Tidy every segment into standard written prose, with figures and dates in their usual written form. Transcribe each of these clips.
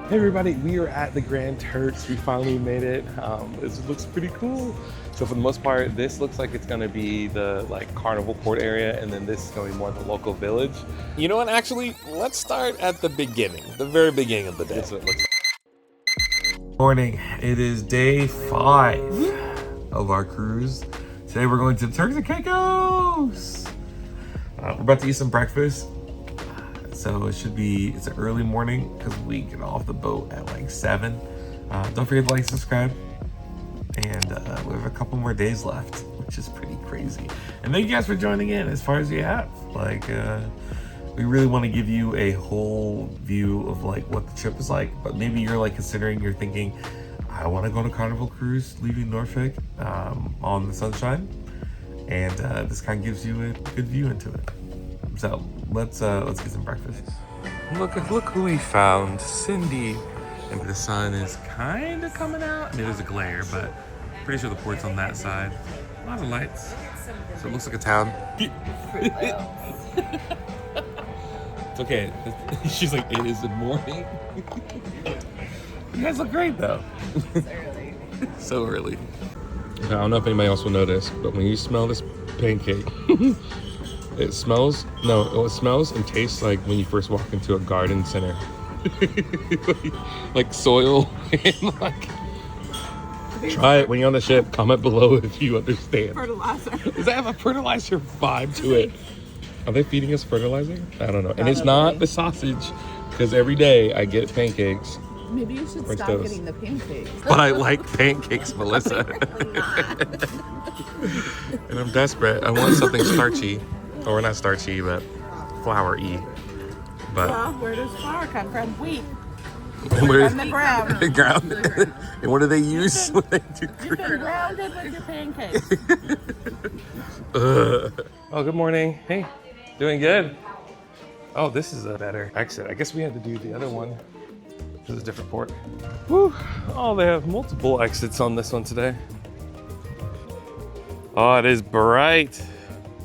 Hey everybody, we are at the Grand Turks. We finally made it. This looks pretty cool. So for the most part, this looks like it's gonna be the Carnival Port area, and then this is gonna be more the local village. You know what, actually, let's start at the beginning, the very beginning of the day. This is what it looks like. Morning. It is day 5 of our cruise. Today we're going to Turks and Caicos. We're about to eat some breakfast. So it's an early morning because we get off the boat at like 7. Don't forget to like, subscribe. And we have a couple more days left, which is pretty crazy. And thank you guys for joining in as far as you have. We really want to give you a whole view of what the trip is like. But maybe you're you're thinking, I want to go on a Carnival cruise leaving Norfolk on the Sunshine. And this kind of gives you a good view into it. So let's get some breakfast. Look who we found, Sindy. And the sun is kind of coming out. I mean, there's a glare, but pretty sure the port's on that side. A lot of lights. So it looks like a town. It's okay. She's like, it is the morning. You guys look great though. It's early. So early. I don't know if anybody else will notice, but when you smell this pancake, it smells and tastes like when you first walk into a garden center. like soil and try it when you're on the ship. Comment below if you understand. Fertilizer. Does that have a fertilizer vibe to it? Are they feeding us fertilizer? I don't know. And it's not the sausage, because every day I get pancakes. Maybe you should stop toast. getting the pancakes. But I like pancakes, Melissa. And I'm desperate. I want something starchy. Or not starchy, but flour-y. But Well, where does flour come from? Wheat. where From the ground. the ground? And what do they use when they do You can ground it with your pancakes. Oh, good morning. Hey, doing good? Oh, this is a better exit. I guess we had to do the other one. This is a different port. Whew. Oh, they have multiple exits on this one today. Oh, it is bright.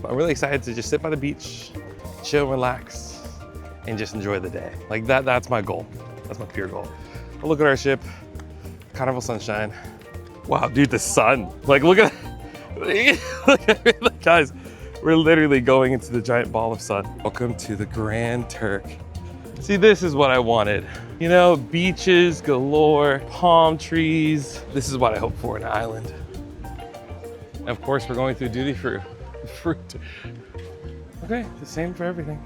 I'm really excited to just sit by the beach, chill, relax, and just enjoy the day. Like that's my goal. That's my pure goal. But look at our ship, Carnival Sunshine. Wow, dude, the sun. Look at it. Guys, we're literally going into the giant ball of sun. Welcome to the Grand Turk. See, this is what I wanted. You know, beaches galore, palm trees. This is what I hope for in an island. And of course, we're going through duty free. Fruit. Okay, the same for everything.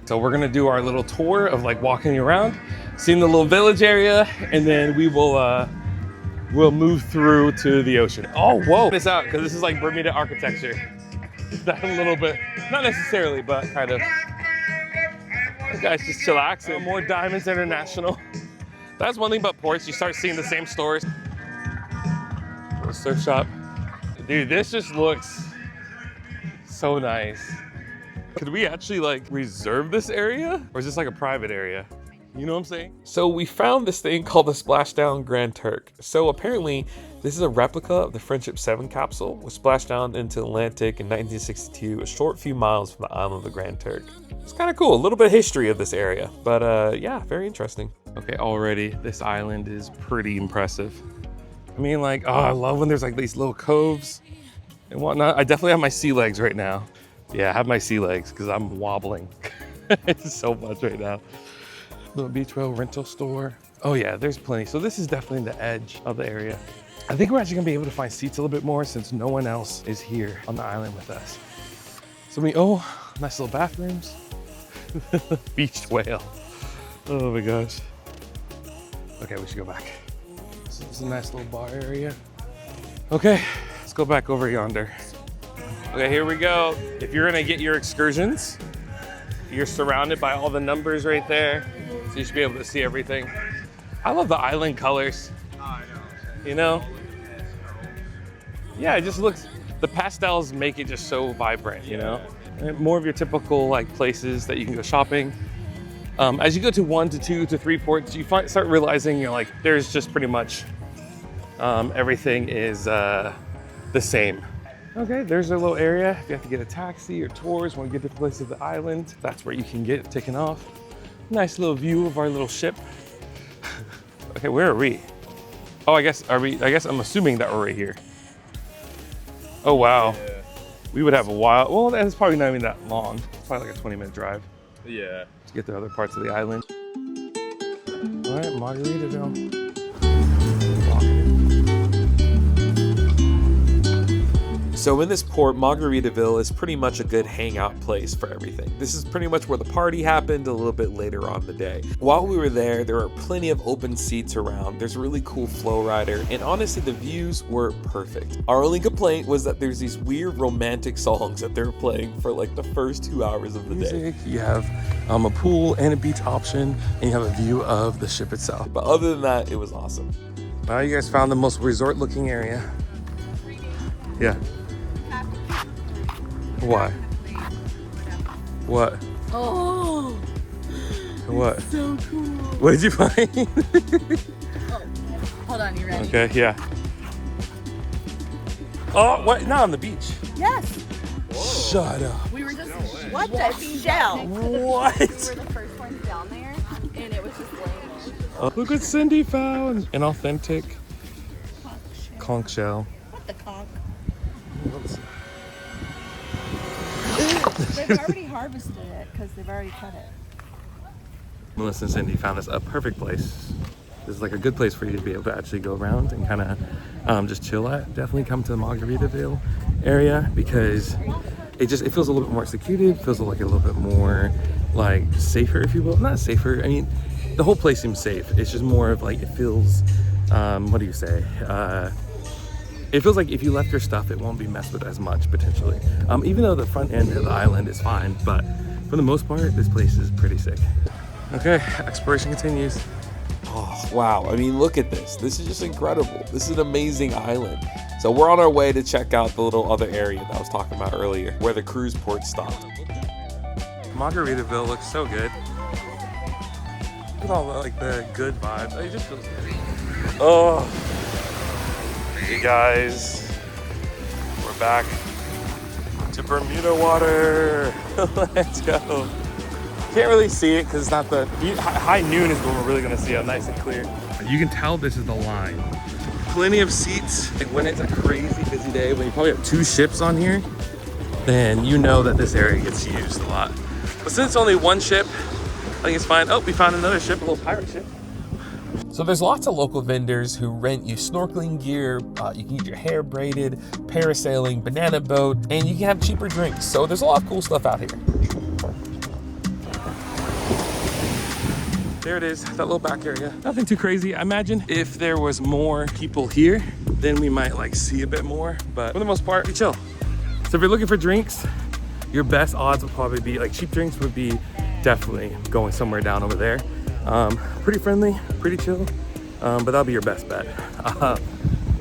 So we're gonna do our little tour of walking around, seeing the little village area, and then we'll move through to the ocean. Oh, whoa! This out, because this is like Bermuda architecture. That a little bit, not necessarily, but kind of. You guys just chillaxing. More Diamonds International. That's one thing about ports, you start seeing the same stores. Little surf shop. Dude, this just looks so nice. Could we actually reserve this area? Or is this a private area? You know what I'm saying? So we found this thing called the Splashdown Grand Turk. So apparently this is a replica of the Friendship 7 capsule, which splashed down into the Atlantic in 1962, a short few miles from the island of the Grand Turk. It's kind of cool, a little bit of history of this area, but yeah, very interesting. Okay, already this island is pretty impressive. I mean, I love when there's these little coves and whatnot. I definitely have my sea legs right now. Yeah, I have my sea legs because I'm wobbling so much right now. Little beach rail rental store. Oh yeah, there's plenty. So this is definitely the edge of the area. I think we're actually gonna be able to find seats a little bit more since no one else is here on the island with us. So nice little bathrooms. Beached whale. Oh my gosh. Okay, we should go back. So this is a nice little bar area. Okay, let's go back over yonder. Okay, here we go. If you're gonna get your excursions, you're surrounded by all the numbers right there. So you should be able to see everything. I love the island colors. You know? Yeah, it just looks, the pastels make it just so vibrant, you know? And more of your typical places that you can go shopping. As you go to 1 to 2 to 3 ports, you start realizing there's just pretty much everything is the same. Okay, there's a little area. If you have to get a taxi or tours, want to get different places of the island, that's where you can get taken off. Nice little view of our little ship. Okay, where are we? Oh, I guess I'm assuming that we're right here. Oh wow. Yeah. We would have a while. Well, that's probably not even that long. It's probably like a 20-minute drive Yeah. to get to other parts of the island. All right, Margaritaville. So in this port, Margaritaville is pretty much a good hangout place for everything. This is pretty much where the party happened a little bit later on in the day. While we were there were plenty of open seats around. There's a really cool Flowrider, and honestly, the views were perfect. Our only complaint was that there's these weird romantic songs that they're playing for like the first 2 hours of the day. Music, you have a pool and a beach option, and you have a view of the ship itself. But other than that, it was awesome. Now you guys found the most resort-looking area. Yeah. Why? What? Oh, What? so cool. What did you find? Hold on, you ready? Okay, yeah. Oh, what? Not on the beach. Yes. Shut up. We were just what the shell? What? We were the first ones down there, and it was just laying there. Look what Sindy found. An authentic conch shell. What the conch? They've already harvested it because they've already cut it. Melissa and Sindy found us a perfect place. This is like a good place for you to be able to actually go around and kind of just chill at. Definitely come to the Margaritaville area because it feels a little bit more secluded, feels like a little bit more like safer, if you will. Not safer, I mean, the whole place seems safe. It's just more of like, it feels, what do you say? It feels like if you left your stuff, it won't be messed with as much, potentially. Even though the front end of the island is fine, but for the most part, this place is pretty sick. Okay, exploration continues. Oh, wow. I mean, look at this. This is just incredible. This is an amazing island. So we're on our way to check out the little other area that I was talking about earlier, where the cruise port stopped. Margaritaville looks so good. Look at all the, like, the good vibes. It just feels good. Oh, hey guys, we're back to Bermuda water. Let's go. Can't really see it because it's not the high noon is when we're really gonna see it nice and clear. You can tell this is the line. Plenty of seats. Like when it's a crazy busy day, when you probably have 2 ships on here, then you know that this area gets used a lot. But since it's only 1 ship, I think it's fine. Oh, we found another ship, a little pirate ship. So there's lots of local vendors who rent you snorkeling gear, you can get your hair braided, parasailing, banana boat, and you can have cheaper drinks. So there's a lot of cool stuff out here. There it is, that little back area. Nothing too crazy. I imagine if there was more people here, then we might like see a bit more, but for the most part, we chill. So if you're looking for drinks, your best odds would probably be, like cheap drinks would be definitely going somewhere down over there. Pretty friendly, pretty chill, but that'll be your best bet.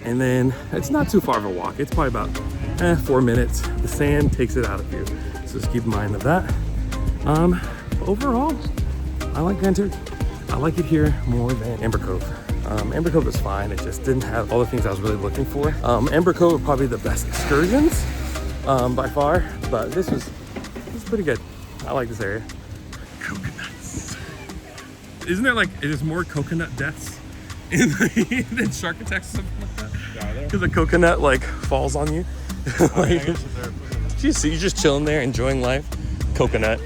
And then it's not too far of a walk. It's probably about 4 minutes. The sand takes it out of you. So just keep in mind of that. Overall, I like Grand Turk. I like it here more than Amber Cove. Amber Cove was fine. It just didn't have all the things I was really looking for. Amber Cove were probably the best excursions by far, but this was pretty good. I like this area. Coconuts. Isn't there like, there's more coconut deaths than shark attacks or something like that? Because the coconut like falls on you. Like, you're just chilling there, enjoying life. Coconut.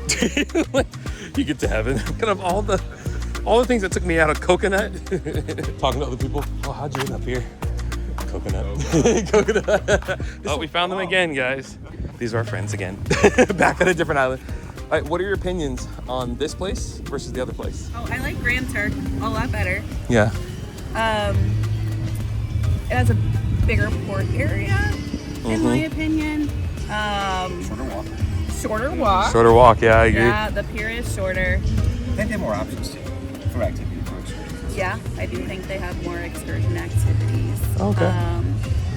Like, you get to heaven. Kind of all the things that took me out of coconut. Talking to other people. Oh, how'd you end up here? Coconut. Coconut. Oh, we found them again, guys. These are our friends again. Back at a different island. All right, what are your opinions on this place versus the other place? Oh, I like Grand Turk a lot better. Yeah. It has a bigger port area, in my opinion. Shorter walk. Shorter walk, yeah, I agree. Yeah, the pier is shorter. I think they have more options too for activity for excursions. Yeah, I do think they have more excursion activities. Okay.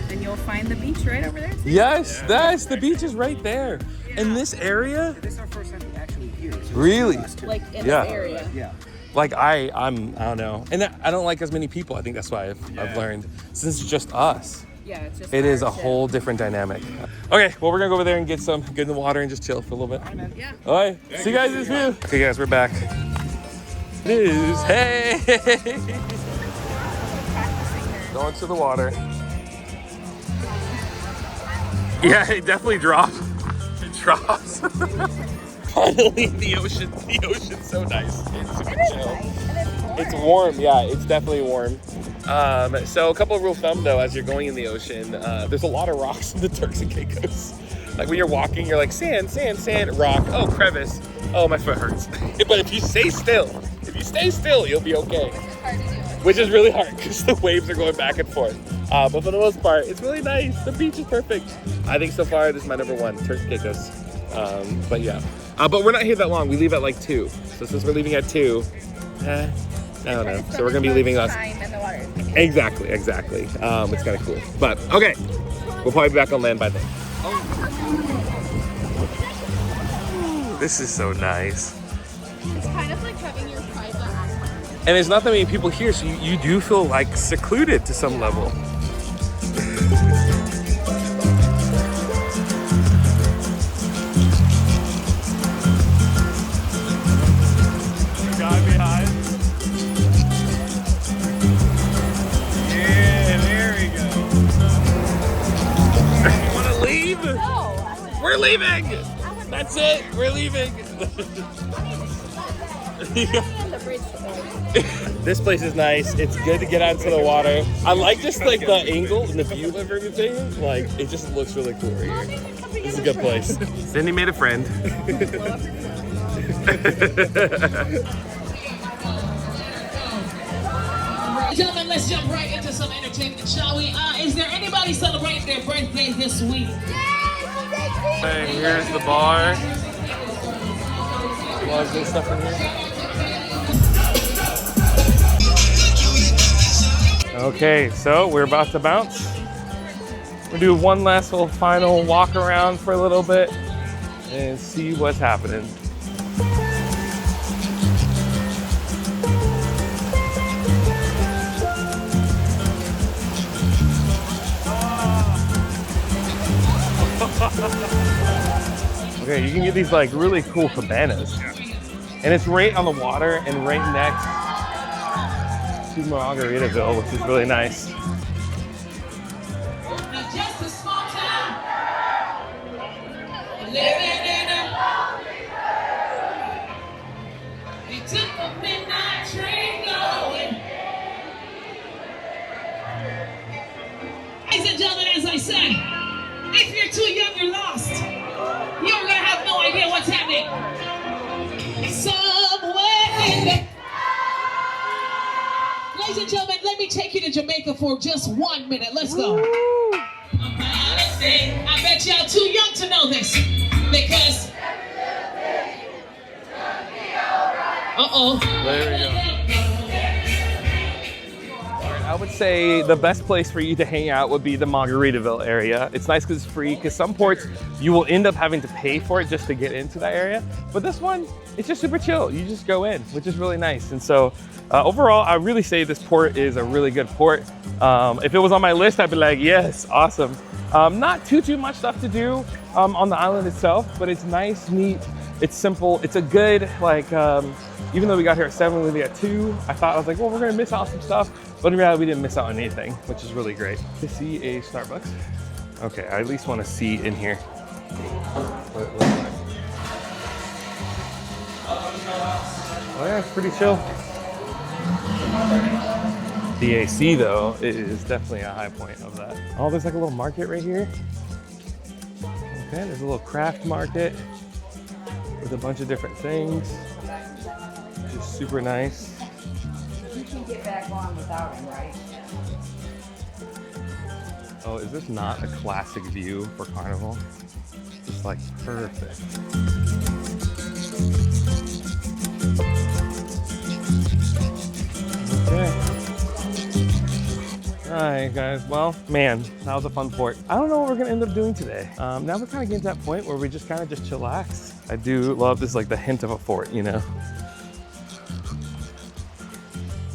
And you'll find the beach right over there too. Yes, that's the beach is right there. In this area? This is our first time actually here. So Really? Like in Yeah. this area. Yeah. Like I don't know. And I don't like as many people. I think that's why I've learned. Since it's just us, Yeah, it's just it is a our ship. whole different dynamic. Okay, well, we're gonna go over there and get in the water and just chill for a little bit. Yeah. All right, see you guys this view. Okay, guys, we're back. News. Hey. Going to the water. Yeah, it definitely drops. It drops. Finally, the ocean. The ocean's so nice. It's super chill. It's warm. Yeah, it's definitely warm. So a couple of rule of thumb though, as you're going in the ocean, there's a lot of rocks in the Turks and Caicos. Like when you're walking, you're like sand, sand, sand, rock. Oh, crevice. Oh, my foot hurts. But if you stay still, you'll be okay. Which is really hard because the waves are going back and forth. But for the most part, it's really nice. The beach is perfect. I think so far this is my number one, Turks and Caicos. But yeah. But we're not here that long. We leave at like 2. So since we're leaving at 2, I don't know. So we're gonna be leaving us. Exactly. It's kind of cool. But okay, we'll probably be back on land by then. This is so nice. It's kind of like having your private island. And there's not that many people here, so you do feel like secluded to some level. Guy behind. Yeah, there we go. You want to leave? No, We're leaving. That's it. We're leaving. This place is nice. It's good to get out into the water. I like just like the angle and the view of everything. Like it just looks really cool right here. This is a good place. Cindy made a friend. Gentlemen, let's jump right into some entertainment, shall we? Is there anybody celebrating their birthday this week? Hey, here's the bar. A lot of good stuff in here. Okay, so we're about to bounce. We'll do one last little final walk around for a little bit and see what's happening. Okay, you can get these like really cool cabanas. And it's right on the water and right next to Margaritaville, which is really nice. Now just a small town. Living in a They took a midnight train going. Ladies and gentlemen, as I said, if you're too young, you're lost. You're gonna have no idea what's happening. Somewhere in the Ladies and gentlemen, let me take you to Jamaica for just 1 minute. Let's go. I bet y'all too young to know this because. There we go. I would say the best place for you to hang out would be the Margaritaville area. It's nice because it's free, because some ports you will end up having to pay for it just to get into that area. But this one, it's just super chill. You just go in, which is really nice. And so overall, I really say this port is a really good port. If it was on my list, I'd be like, yes, awesome. Not too much stuff to do on the island itself, but it's nice, neat, it's simple. It's a good, like, even though we got here at 7, we leave at 2, I was like, well, we're gonna miss out on some stuff. But in reality, we didn't miss out on anything, which is really great. To see a Starbucks. Okay, I at least want to see in here what it looks like. Oh yeah, it's pretty chill. The AC though is definitely a high point of that. Oh, there's like a little market right here. Okay, there's a little craft market with a bunch of different things. Just super nice. You can get back on without him, right? Oh, is this not a classic view for Carnival? It's like perfect. Okay. All right, guys. Well, man, that was a fun port. I don't know what we're gonna end up doing today. Now we're kind of getting to that point where we just kind of just chillax. I do love this, like the hint of a fort, you know?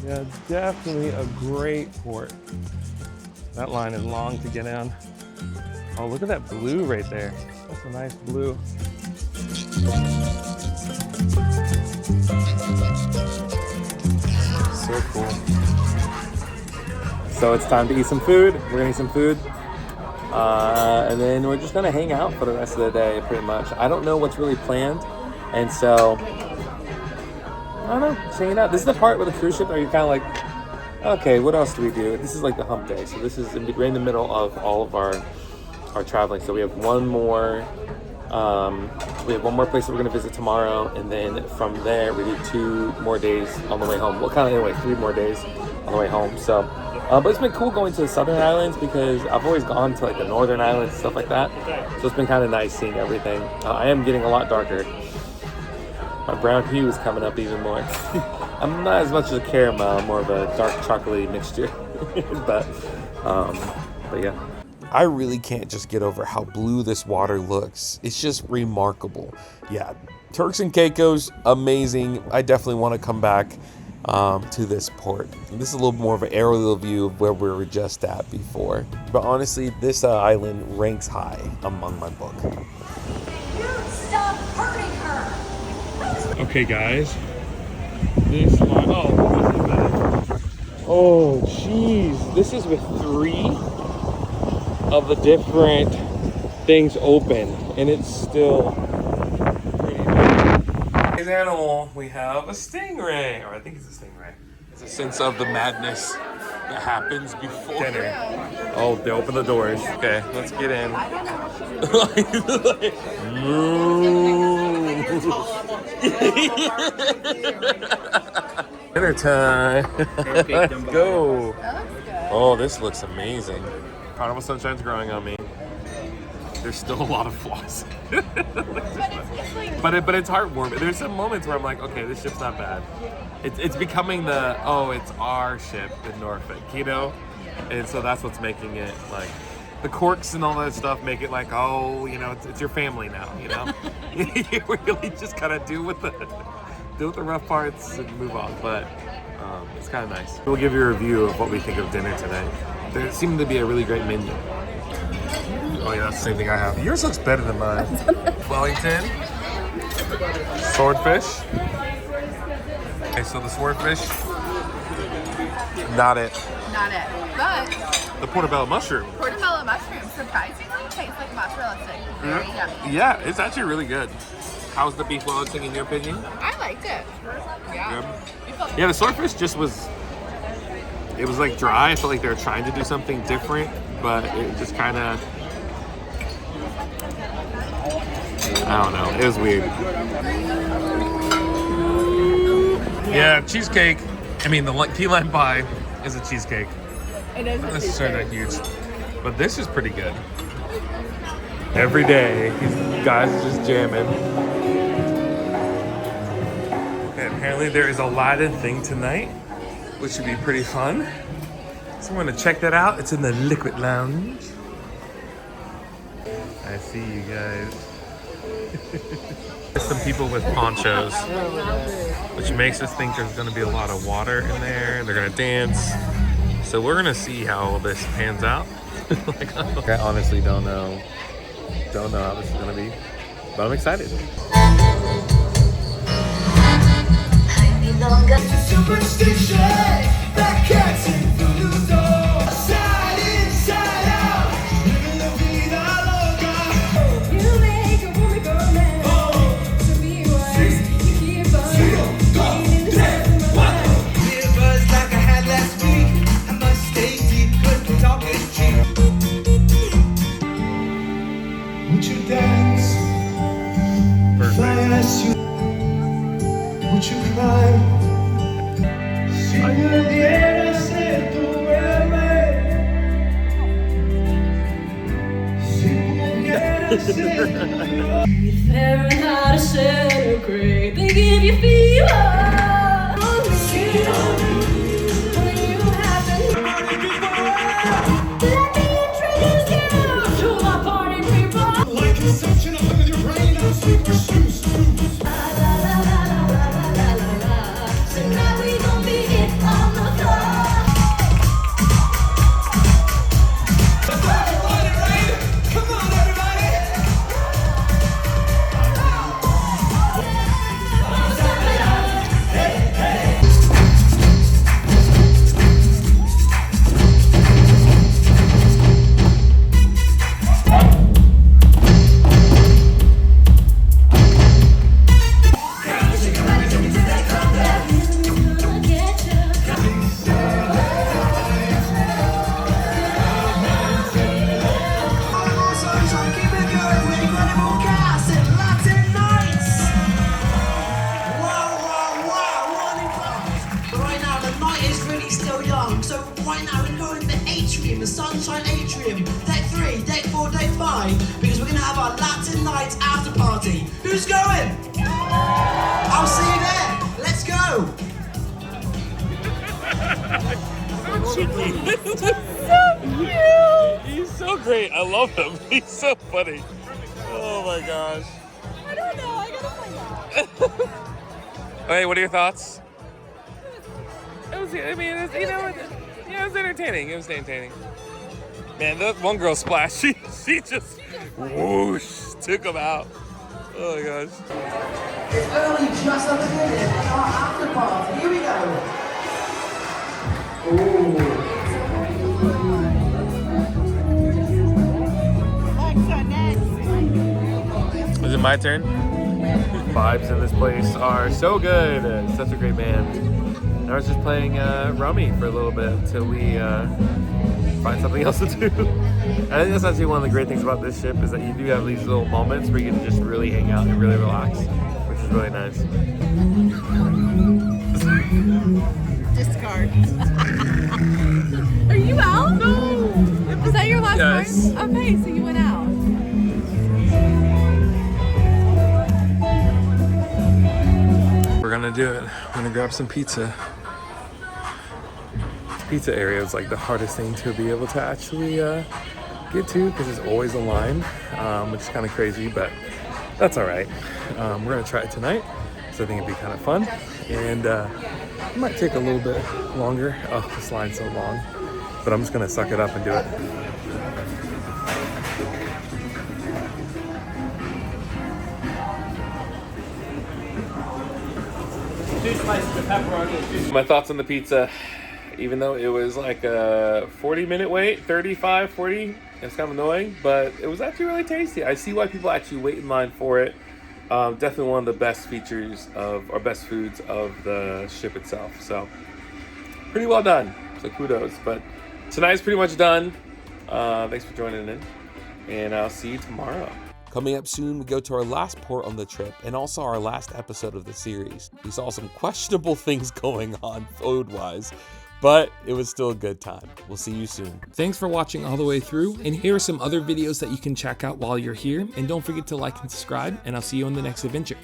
Yeah, definitely a great port. That line is long to get in. Oh, look at that blue right there. That's a nice blue. So cool. So it's time to eat some food. We're gonna eat some food. And then we're just gonna hang out for the rest of the day, pretty much. I don't know what's really planned. And so, I don't know, just hanging out. This is the part with the cruise ship where you're kind of like, okay, what else do we do? This is like the hump day. So this is right in the middle of all of our traveling. So we have one more place that we're gonna visit tomorrow, and then from there we do 2 more days on the way home. Well, kind of anyway, 3 more days on the way home. So, but it's been cool going to the southern islands because I've always gone to like the northern islands and stuff like that. So it's been kind of nice seeing everything. I am getting a lot darker. My brown hue is coming up even more. I'm not as much as a caramel, I'm more of a dark chocolatey mixture. but yeah. I really can't just get over how blue this water looks. It's just remarkable. Yeah, Turks and Caicos, amazing. I definitely want to come back to this port. And this is a little more of an aerial view of where we were just at before. But honestly, this island ranks high among my book. Stop hurting her! Okay, guys. This line. Oh, jeez. This is with 3 of the different things open, and it's still pretty big. Today's animal, we have a stingray, or I think it's a stingray. It's a sense of the madness that happens before dinner. Oh, they open the doors. Okay, let's get in. Dinner time. Let's go. Oh, this looks amazing. Carnival Sunshine's growing on me. There's still a lot of flaws. but it's heartwarming. There's some moments where I'm like, okay, this ship's not bad. It's becoming it's our ship in Norfolk, you know? And so that's what's making it like, the corks and all that stuff make it like, oh, you know, it's your family now, you know? You really just kind of deal with the rough parts and move on, but it's kind of nice. We'll give you a review of what we think of dinner tonight. There seemed to be a really great menu. Oh yeah, that's the same thing I have. Yours looks better than mine. Wellington, swordfish. Okay, so the swordfish, not it. Not it. But The portobello mushroom. portobello mushroom surprisingly tastes like mozzarella stick. Very yummy. Yeah, it's actually really good. How's the beef Wellington in your opinion? I liked it. Yeah. Yeah, the swordfish just was, it was like dry. I felt like they were trying to do something different, but it just kind of, I don't know, it was weird. Yeah, cheesecake. I mean, the key lime pie is a cheesecake. It is. Not necessarily that huge, but this is pretty good. Every day, these guys are just jamming. Okay, apparently there is a Aladdin thing tonight, which should be pretty fun. So I'm gonna check that out. It's in the Liquid Lounge. I see you guys. There's some people with ponchos, which makes us think there's gonna be a lot of water in there. They're gonna dance. So we're gonna see how this pans out. I honestly don't know how this is gonna be, but I'm excited. Superstition that gets in through the door. Side inside out, living la vida loca. You make a woman go mad. To be wise, you keep on getting in the clear buzz like I had last week. I must stay deep, good talk is cheap. Would you dance? Fly as you. Would you cry? Si pudiera ser tu bebé, si pudiera ser tu bebé. Fahrenheit centigrade, they give you fever. When you have to let me introduce you to my party people. Like consumption up in your brain, I'm super snooze. Sunshine Atrium, deck 3, deck 4, deck 5, because we're gonna have our Latin night after party. Who's going? I'll see you there. Let's go. He's so great. I love him. He's so funny. Oh my gosh. I don't know. I gotta find out. Hey, what are your thoughts? It was, I mean, it was, you know, yeah, it was entertaining. It was entertaining. Man, that one girl splash, she just whoosh, took him out. Oh my gosh. It's early, just at the minute. Our after party. Here we go. Ooh. Is it my turn? Vibes in this place are so good. It's such a great band. I was just playing Rummy for a little bit until we find something else to do. I think that's actually one of the great things about this ship is that you do have these little moments where you can just really hang out and really relax, which is really nice. Discard. Are you out? No. Is that your last Yes. card? Okay, so you went out. We're gonna do it. We're gonna grab some pizza. Pizza area is like the hardest thing to be able to actually get to because there's always a line, which is kind of crazy, but that's all right. We're gonna try it tonight, so I think it'd be kind of fun, and it might take a little bit longer. Oh, this line's so long, but I'm just gonna suck it up and do it. My thoughts on the pizza, even though it was like a 40-minute wait, 35, 40, it's kind of annoying, but it was actually really tasty. I see why people actually wait in line for it. Definitely one of the best features of, or best foods of the ship itself. So pretty well done, so kudos. But tonight's pretty much done. Thanks for joining in, and I'll see you tomorrow. Coming up soon, we go to our last port on the trip and also our last episode of the series. We saw some questionable things going on food-wise, but it was still a good time. We'll see you soon. Thanks for watching all the way through, and here are some other videos that you can check out while you're here. And don't forget to like and subscribe, and I'll see you on the next adventure.